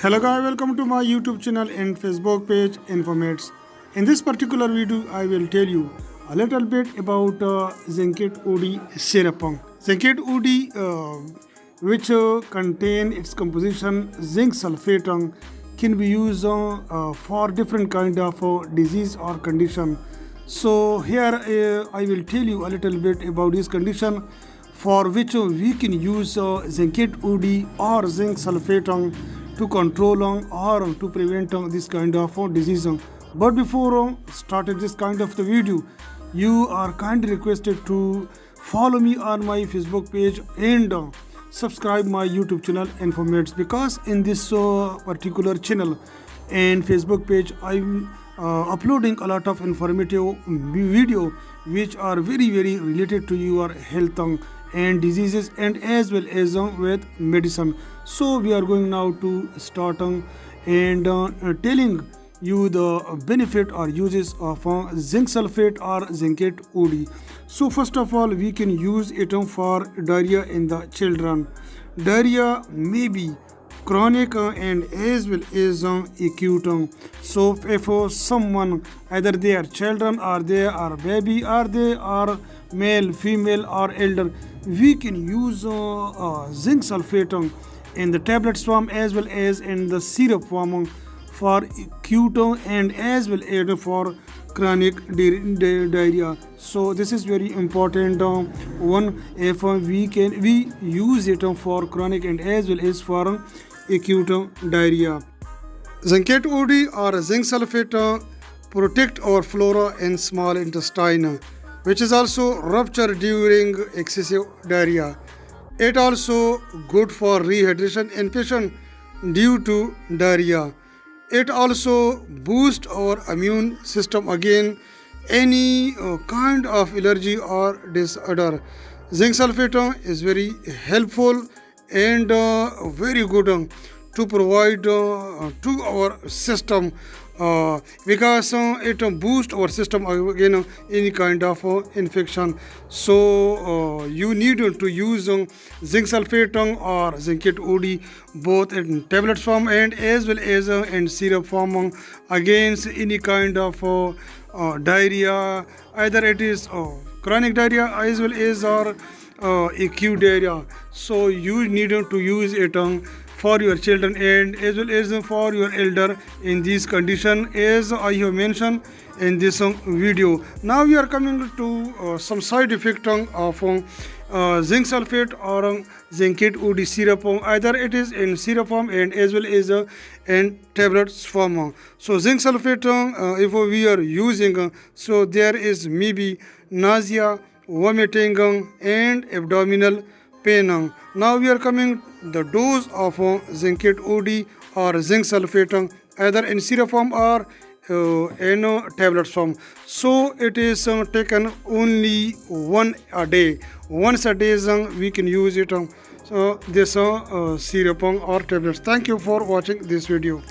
Hello guys, welcome to my YouTube channel and Facebook page Informates. In this particular video, I will tell you a little bit about Zincat OD syrup. Zincat OD, which contain its composition zinc sulphate, can be used for different kind of disease or condition. So here I will tell you a little bit about this condition for which we can use Zincat OD or zinc sulphate to control or to prevent this kind of disease. But before starting this kind of the video, you are kindly requested to follow me on my Facebook page and subscribe my YouTube channel Informates, because in this particular channel and Facebook page I'm uploading a lot of informative video which are very related to your health and diseases, and as well as with medicine. So we are going now to start and telling you the benefit or uses of zinc sulphate or Zincat OD. So first of all, we can use it for diarrhea in the children. Diarrhea may be chronic and as well as acute. So if someone, either they are children or they are baby or they are male, female or elder, we can use zinc sulphate in the tablets form as well as in the syrup form for acute and as well as for chronic diarrhea. So this is very important one. If we use it for chronic and as well as for acute diarrhea. Zincat OD or zinc sulphate protect our flora in small intestine, which is also ruptured during excessive diarrhea. It also good for rehydration in patient due to diarrhea. It also boosts our immune system against any kind of allergy or disorder. Zinc sulphate is very helpful and very good to provide to our system because it boosts our system again any kind of infection. So you need to use zinc sulphate or Zincat OD both in tablet form and as well as in syrup form against any kind of diarrhea, either it is chronic diarrhea as well as or acute diarrhea. So you need to use it for your children and as well as for your elder in this condition, as I have mentioned in this video. Now we are coming to some side effect of zinc sulphate or Zincat OD syrup. Either it is in syrup form and as well as in tablets form. So zinc sulphate, if we are using, so there is maybe nausea, vomiting and abdominal pain. Now we are coming the dose of Zincat OD or zinc sulphate either in syrup form or in tablet form. So it is taken only once a day we can use it. So this syrup or tablets. Thank you for watching this video.